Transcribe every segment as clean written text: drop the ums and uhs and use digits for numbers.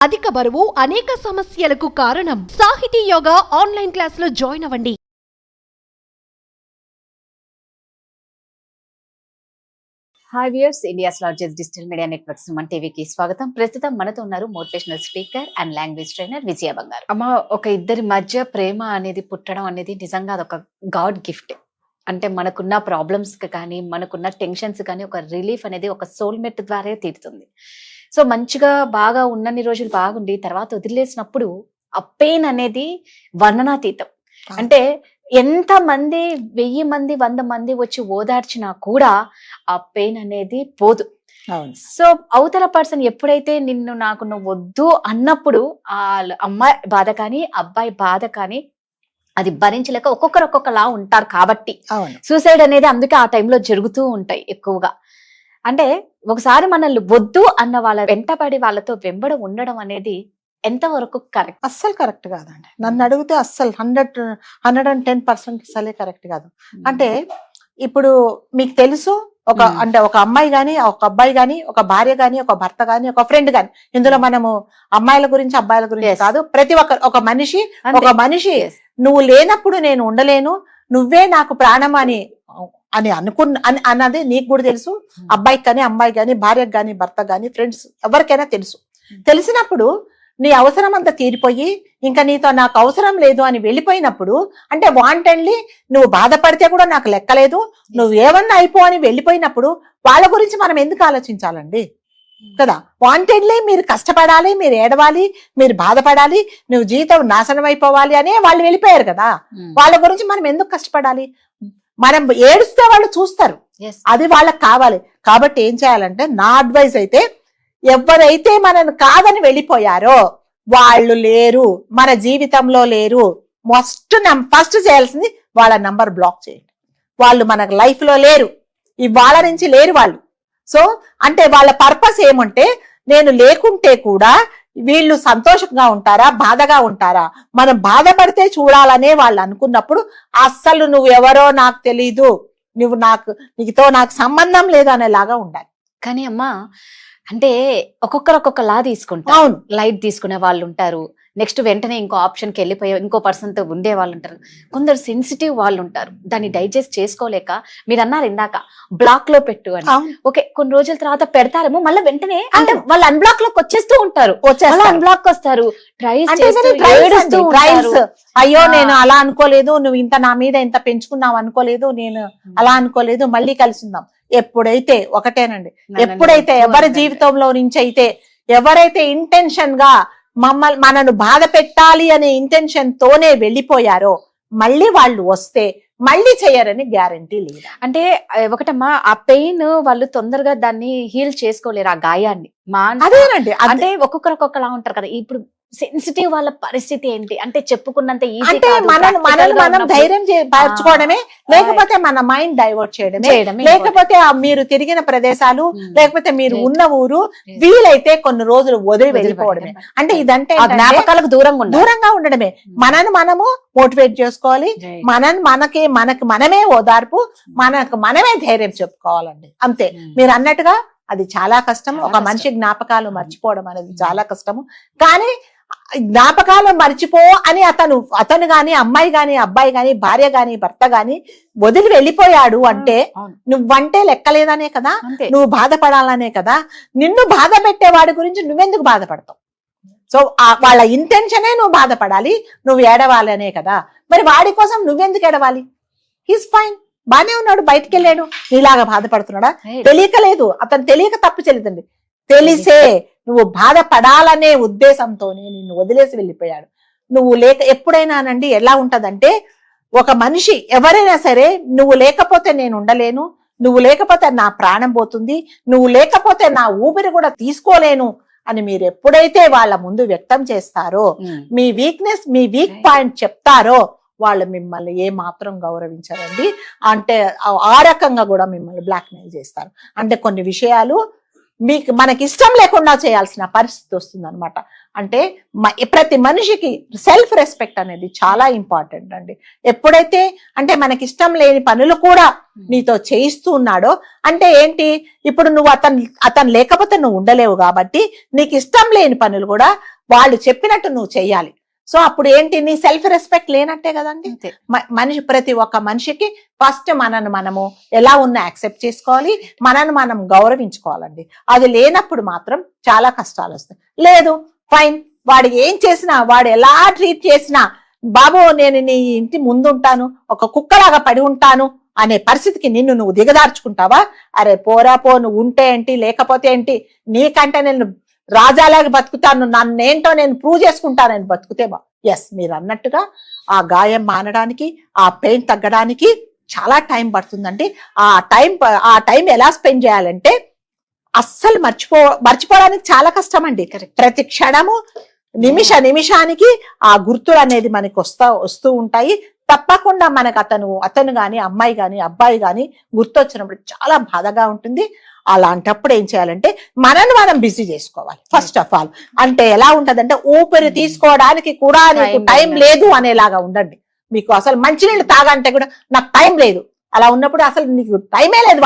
అధిక బరువు అనేక సమస్యలకు కారణం. సాహితీ యోగా ఆన్లైన్ క్లాసులో జాయిన్ అవ్వండి. Hi viewers, India's largest digital media network Suman టీవీకి స్వాగతం. ప్రస్తుతం మనతో ఉన్నారు motivational speaker and language trainer Vijaya Bangaru. అమ్మ, ఒక ఇద్దరి మధ్య ప్రేమ అనేది పుట్టడం అనేది నిజంగా అదొక గాడ్ గిఫ్ట్. అంటే మనకున్న ప్రాబ్లమ్స్ కానీ మనకున్న టెన్షన్స్ కానీ ఒక రిలీఫ్ అనేది ఒక సోల్మేట్ ద్వారా తీరుతుంది. సో మంచిగా బాగా ఉన్నన్ని రోజులు బాగుండి తర్వాత వదిలేసినప్పుడు ఆ పెయిన్ అనేది వర్ణనాతీతం. అంటే ఎంత మంది 1000 మంది 100 మంది వచ్చి ఓదార్చినా కూడా ఆ పెయిన్ అనేది పోదు. సో అవతల పర్సన్ ఎప్పుడైతే నాకు నువ్వు వద్దు అన్నప్పుడు ఆ అమ్మాయి బాధ కానీ అబ్బాయి బాధ కానీ అది భరించలేక ఒక్కొక్కరు ఒక్కొక్కలా ఉంటారు. కాబట్టి సూసైడ్ అనేది అందుకే ఆ టైంలో జరుగుతూ ఉంటాయి ఎక్కువగా. అంటే ఒకసారి మనల్ని వద్దు అన్న వాళ్ళ వెంటబడి వాళ్ళతో వెంబడ ఉండడం అనేది ఎంతవరకు కరెక్ట్? అస్సలు కరెక్ట్ కాదండి. నన్ను అడిగితే అస్సలు 110% అసలే కరెక్ట్ కాదు. అంటే ఇప్పుడు మీకు తెలుసు, అంటే ఒక అమ్మాయి గాని ఒక అబ్బాయి గాని ఒక భార్య గాని ఒక భర్త గాని ఒక ఫ్రెండ్ గాని, ఇందులో మనము అమ్మాయిల గురించి అబ్బాయిల గురించి కాదు, ప్రతి ఒక్కరు ఒక మనిషి నువ్వు లేనప్పుడు నేను ఉండలేను, నువ్వే నాకు ప్రాణం అని అన్నది నీకు కూడా తెలుసు. అబ్బాయికి కానీ అమ్మాయి కానీ భార్యకు కానీ భర్త కానీ ఫ్రెండ్స్ ఎవరికైనా తెలుసు. తెలిసినప్పుడు నీ అవసరం అంతా తీరిపోయి ఇంకా నీతో నాకు అవసరం లేదు అని వెళ్ళిపోయినప్పుడు, అంటే వాంటెడ్లీ నువ్వు బాధపడితే కూడా నాకు లెక్కలేదు, నువ్వు ఏమన్నా అయిపో అని వెళ్ళిపోయినప్పుడు వాళ్ళ గురించి మనం ఎందుకు ఆలోచించాలండి కదా? వాంటెడ్లీ మీరు కష్టపడాలి, మీరు ఏడవాలి, మీరు బాధపడాలి, నువ్వు జీవితం నాశనం అయిపోవాలి అనే వాళ్ళు వెళ్ళిపోయారు కదా. వాళ్ళ గురించి మనం ఎందుకు కష్టపడాలి? మనం ఏడుస్తే వాళ్ళు చూస్తారు, అది వాళ్ళకి కావాలి. కాబట్టి ఏం చేయాలంటే, నా అడ్వైస్ అయితే, ఎవరైతే మనల్ని కాదని వెళ్ళిపోయారో వాళ్ళు లేరు, మన జీవితంలో లేరు. ఫస్ట్ చేయాల్సింది వాళ్ళ నంబర్ బ్లాక్ చేయండి. వాళ్ళు మనకు లైఫ్ లో లేరు, ఇవాళ నుంచి లేరు వాళ్ళు. సో అంటే వాళ్ళ పర్పస్ ఏమంటే, నేను లేకుంటే కూడా వీళ్ళు సంతోషంగా ఉంటారా బాధగా ఉంటారా, మనం బాధపడితే చూడాలనే వాళ్ళు అనుకున్నప్పుడు అస్సలు నువ్వు ఎవరో నాకు తెలీదు, నీతో నాకు సంబంధం లేదు అనేలాగా ఉండాలి. కానీ అమ్మా, అంటే ఒక్కొక్కరు ఒక్కొక్కలా తీసుకుంటారు. అవును, లైట్ తీసుకునే వాళ్ళు ఉంటారు, నెక్స్ట్ వెంటనే ఇంకో ఆప్షన్ కి వెళ్ళిపోయే ఇంకో పర్సన్ తో ఉండే వాళ్ళు ఉంటారు, కొందరు సెన్సిటివ్ వాళ్ళు ఉంటారు, దాన్ని డైజెస్ట్ చేసుకోలేక మీరు అన్నారు ఇందాక బ్లాక్ లో పెట్టు అని. ఓకే, కొన్ని రోజుల తర్వాత పెడతారేమో, మళ్ళీ వెంటనే అంటే వాళ్ళు అన్బ్లాక్ లోకి వచ్చేస్తూ ఉంటారు, అన్బ్లాక్ వస్తారు, అయ్యో నేను అలా అనుకోలేదు, నువ్వు ఇంత నా మీద ఇంత పెంచుకున్నావు అనుకోలేదు, నేను అలా అనుకోలేదు, మళ్ళీ కలిసిందాం. ఎప్పుడైతే ఒకటేనండి, ఎప్పుడైతే ఎవరి జీవితంలో నుంచి అయితే ఎవరైతే ఇంటెన్షన్ గా మనను బాధ పెట్టాలి అనే ఇంటెన్షన్ తోనే వెళ్ళిపోయారో మళ్ళీ వాళ్ళు వస్తే మళ్ళీ చేయరని గ్యారంటీ లేదు. అంటే ఒకటమ్మా, ఆ పెయిన్ వాళ్ళు తొందరగా దాన్ని హీల్ చేసుకోలేరు, ఆ గాయాన్ని. అదేనండి, అంటే ఒక్కొక్కరు ఒక్కొక్కలా ఉంటారు కదా. ఇప్పుడు సెన్సిటివ్ వాళ్ళ పరిస్థితి ఏంటి అంటే, చెప్పుకున్నంత అంటే మనం ధైర్యం పరచుకోవడమే, లేకపోతే మన మైండ్ డైవర్ట్ చేయడమే, లేకపోతే మీరు తిరిగిన ప్రదేశాలు, లేకపోతే మీరు ఉన్న ఊరు వీలైతే కొన్ని రోజులు వదిలి వెళ్ళిపోవడమే. అంటే ఇదంటే జ్ఞాపకాలకు దూరంగా ఉండడమే. మనము మోటివేట్ చేసుకోవాలి, మనకి మనమే ఓదార్పు, మనమే ధైర్యం చెప్పుకోవాలండి. అంతే. మీరు అన్నట్టుగా అది చాలా కష్టం. ఒక మనిషి జ్ఞాపకాలు మర్చిపోవడం అనేది చాలా కష్టము. కానీ జ్ఞాపకాలు మర్చిపో అని అతను గాని అమ్మాయి గాని అబ్బాయి గాని భార్య గాని భర్త గాని వదిలి వెళ్ళిపోయాడు అంటే నువ్వంటే లెక్కలేదనే కదా, నువ్వు బాధపడాలనే కదా. నిన్ను బాధ పెట్టే వాడి గురించి నువ్వెందుకు బాధపడతావు? సో వాళ్ళ ఇంటెన్షనే నువ్వు బాధపడాలి, నువ్వు ఏడవాలి అనే కదా. మరి వాడి కోసం నువ్వెందుకు ఏడవాలి? హీస్ ఫైన్, బానే ఉన్నాడు, బయటికి వెళ్ళాడు, నీలాగా బాధపడుతున్నాడా? తెలియకలేదు, అతను తెలియక తప్పు చేయలేదండి, తెలిసే నువ్వు బాధపడాలనే ఉద్దేశంతోనే నిన్ను వదిలేసి వెళ్ళిపోయాడు. నువ్వు ఎప్పుడైనానండి ఎలా ఉంటదంటే, ఒక మనిషి ఎవరైనా సరే, నువ్వు లేకపోతే నేను ఉండలేను, నువ్వు లేకపోతే నా ప్రాణం పోతుంది, నువ్వు లేకపోతే నా ఊపిరి కూడా తీసుకోలేను అని మీరు ఎప్పుడైతే వాళ్ళ ముందు వ్యక్తం చేస్తారో, మీ వీక్నెస్ మీ వీక్ పాయింట్ చెప్తారో, వాళ్ళు మిమ్మల్ని ఏ మాత్రం గౌరవించారండి. అంటే ఆ రకంగా కూడా మిమ్మల్ని బ్లాక్మెయిల్ చేస్తారు. అంటే కొన్ని విషయాలు మనకి ఇష్టం లేకుండా చేయాల్సిన పరిస్థితి వస్తుంది అనమాట. అంటే ప్రతి మనిషికి సెల్ఫ్ రెస్పెక్ట్ అనేది చాలా ఇంపార్టెంట్ అండి. ఎప్పుడైతే అంటే మనకి ఇష్టం లేని పనులు కూడా నీతో చేయిస్తూ ఉన్నాడో అంటే ఏంటి, ఇప్పుడు నువ్వు అతను లేకపోతే నువ్వు ఉండలేవు కాబట్టి నీకు ఇష్టం లేని పనులు కూడా వాళ్ళు చెప్పినట్టు నువ్వు చెయ్యాలి. సో అప్పుడు ఏంటి, నీ సెల్ఫ్ రెస్పెక్ట్ లేనట్టే కదండి. ప్రతి ఒక్క మనిషికి ఫస్ట్ మనము ఎలా ఉన్నా యాక్సెప్ట్ చేసుకోవాలి, మనం గౌరవించుకోవాలండి. అది లేనప్పుడు మాత్రం చాలా కష్టాలు వస్తాయి. లేదు ఫైన్, వాడు ఏం చేసినా, వాడు ఎలా ట్రీట్ చేసినా, బాబు నేను నీ ఇంటి ముందుంటాను, ఒక కుక్కలాగా పడి ఉంటాను అనే పరిస్థితికి నువ్వు దిగదార్చుకుంటావా? అరే పోరా పో, నువ్వు ఉంటే ఏంటి లేకపోతే ఏంటి, నీకంటే నేను రాజాలాగా బతుకుతాను, నన్నేంటో నేను ప్రూవ్ చేసుకుంటానని బతుకుతే ఎస్, మీరు అన్నట్టుగా ఆ గాయం మానడానికి, ఆ పెయిన్ తగ్గడానికి చాలా టైం పడుతుందండి. ఆ టైం ఎలా స్పెండ్ చేయాలంటే అస్సలు మర్చిపోవడానికి చాలా కష్టం అండి. ప్రతి క్షణము నిమిషానికి ఆ గుర్తులు అనేది మనకి వస్తూ ఉంటాయి. తప్పకుండా మనకు అతను గాని అమ్మాయి గాని అబ్బాయి గాని గుర్తొచ్చినప్పుడు చాలా బాధగా ఉంటుంది. అలాంటప్పుడు ఏం చేయాలంటే మనం బిజీ చేసుకోవాలి ఫస్ట్ ఆఫ్ ఆల్. అంటే ఎలా ఉంటదంటే ఊపిరి తీసుకోవడానికి కూడా నీకు టైం లేదు అనేలాగా ఉండండి. మీకు అసలు మంచినీళ్ళు తాగంటే కూడా నాకు టైం లేదు, అలా ఉన్నప్పుడు అసలు నీకు టైమే లేదు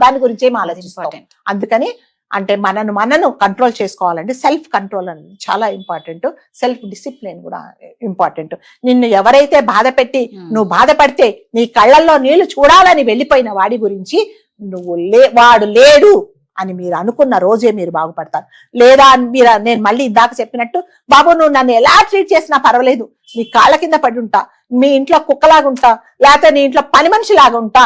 దాని గురించి ఏం ఆలోచించాలి. అందుకని అంటే మనను కంట్రోల్ చేసుకోవాలంటే సెల్ఫ్ కంట్రోల్ అనేది చాలా ఇంపార్టెంట్. సెల్ఫ్ డిసిప్లిన్ కూడా ఇంపార్టెంట్. నిన్ను ఎవరైతే బాధ పెట్టి నువ్వు బాధపడితే నీ కళ్ళల్లో నీళ్లు చూడాలని వెళ్ళిపోయిన వాడి గురించి వాడు లేడు అని మీరు అనుకున్న రోజే మీరు బాగుపడతారు. లేదా నేను మళ్ళీ ఇందాక చెప్పినట్టు, బాబు నువ్వు నన్ను ఎలా ట్రీట్ చేసినా పర్వాలేదు, నీ కాళ్ళ కింద పడి ఉంటా, మీ ఇంట్లో కుక్కలాగా ఉంటా, లేకపోతే నీ ఇంట్లో పని మనిషిలాగా ఉంటా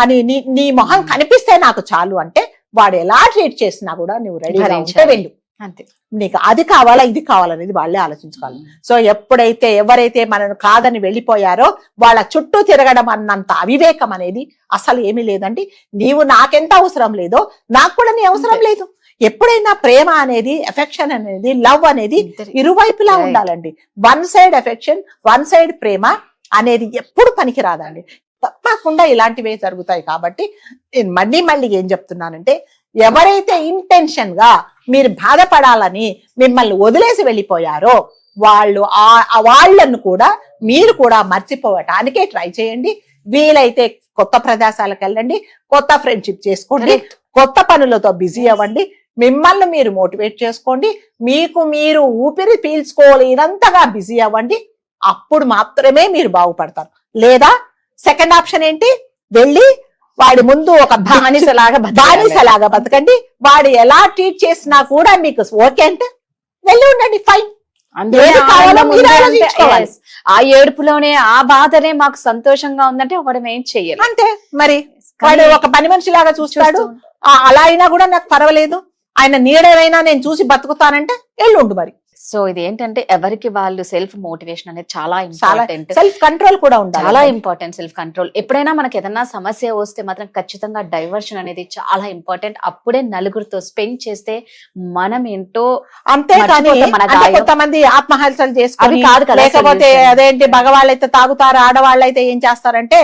అని నీ మొహం కనిపిస్తే నాకు చాలు అంటే, వాడు ఎలా ట్రీట్ చేసినా కూడా నువ్వు రెడీగా ఉంటే వెళ్ళు. అంతే, నీకు అది కావాలా ఇది కావాలనేది వాళ్ళే ఆలోచించుకోవాలి. సో ఎవరైతే మనను కాదని వెళ్ళిపోయారో వాళ్ళ చుట్టూ తిరగడం అన్నంత అవివేకం అనేది అసలు ఏమీ లేదండి. నీవు నాకెంత అవసరం లేదో నాకు కూడా నీ అవసరం లేదు. ఎప్పుడైనా ప్రేమ అనేది, ఎఫెక్షన్ అనేది, లవ్ అనేది ఇరువైపులా ఉండాలండి. One side affection, one side ప్రేమ అనేది ఎప్పుడు పనికి రాదండి. తప్పకుండా ఇలాంటివే జరుగుతాయి. కాబట్టి నేను మళ్ళీ ఏం చెప్తున్నానంటే, ఎవరైతే ఇంటెన్షన్ గా మీరు బాధపడాలని మిమ్మల్ని వదిలేసి వెళ్ళిపోయారో వాళ్ళను కూడా మీరు కూడా మర్చిపోవటానికే ట్రై చేయండి. వీలైతే కొత్త ప్రదేశాలకు వెళ్ళండి, కొత్త ఫ్రెండ్షిప్ చేసుకోండి, కొత్త పనులతో బిజీ అవ్వండి, మిమ్మల్ని మీరు మోటివేట్ చేసుకోండి, మీరు ఊపిరి పీల్చుకోలేనంతగా బిజీ అవ్వండి. అప్పుడు మాత్రమే మీరు బాగుపడతారు. లేదా సెకండ్ ఆప్షన్ ఏంటి, వెళ్ళి వాడి ముందు ఒక బానిసలాగా బతకండి. వాడు ఎలా ట్రీట్ చేసినా కూడా మీకు ఓకే అంటే వెళ్ళి ఉండండి, ఫైన్. ఆ ఏడుపులోనే ఆ బాధనే మాకు సంతోషంగా ఉందంటే వాడు ఏం చెయ్యాలి అంతే. మరి వాడు ఒక పని మనిషి లాగా చూస్తాడు, అలా అయినా కూడా నాకు పర్వాలేదు, ఆయన నీడైనా నేను చూసి బతుకుతానంటే వెళ్ళుండు మరి. సో ఇది ఏంటంటే ఎవరికి వాళ్ళు సెల్ఫ్ మోటివేషన్ అనేది చాలా ఇంపార్టెంట్. సెల్ఫ్ కంట్రోల్ కూడా ఉండాలి, చాలా ఇంపార్టెంట్ సెల్ఫ్ కంట్రోల్. ఎప్పుడైనా మనకి ఏదైనా సమస్య వస్తే మాత్రం ఖచ్చితంగా డైవర్షన్ అనేది చాలా ఇంపార్టెంట్. అప్పుడే నలుగురితో స్పెండ్ చేస్తే మనం ఏంటో అంతే. కానీ కొంతమంది ఆత్మహత్యలు చేసుకొని కాదు కదా, లేకపోతే అదేంటి మగవాళ్ళైతే తాగుతారు, ఆడవాళ్ళైతే ఏం చేస్తారంటే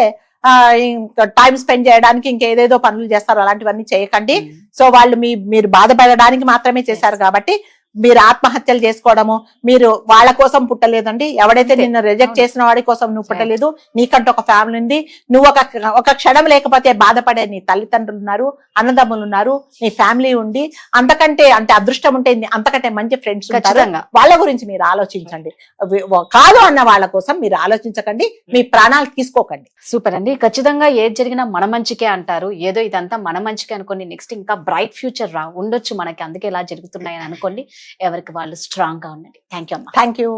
టైం స్పెండ్ చేయడానికి ఇంకేదేదో పనులు చేస్తారు. అలాంటివన్నీ చేయకండి. సో వాళ్ళు మీరు బాధపడడానికి మాత్రమే చేశారు కాబట్టి మీరు ఆత్మహత్యలు చేసుకోవడము, మీరు వాళ్ళ కోసం పుట్టలేదండి. ఎవడైతే నిన్ను రిజెక్ట్ చేసిన వాడి కోసం నువ్వు పుట్టలేదు. నీకంటే ఒక ఫ్యామిలీ ఉంది. నువ్వు ఒక క్షణం లేకపోతే బాధపడే నీ తల్లిదండ్రులు ఉన్నారు, అన్నదమ్ములు ఉన్నారు, నీ ఫ్యామిలీ ఉంది. అంతకంటే అంటే అదృష్టం ఉంటే అంతకంటే మంచి ఫ్రెండ్స్ ఉంటారు. వాళ్ళ గురించి మీరు ఆలోచించండి. కాదు అన్న వాళ్ళ కోసం మీరు ఆలోచించకండి, మీ ప్రాణాలు తీసుకోకండి. సూపర్ అండి. ఖచ్చితంగా ఏది జరిగినా మన మంచికే అంటారు. ఏదో ఇదంతా మన మంచికే అనుకోండి, నెక్స్ట్ ఇంకా బ్రైట్ ఫ్యూచర్ ఉండొచ్చు మనకి, అందుకే ఇలా జరుగుతున్నాయని అనుకోండి. ఎవరికి వాళ్ళు స్ట్రాంగ్ గా ఉండండి. థ్యాంక్ యూ అమ్మా. Thank you.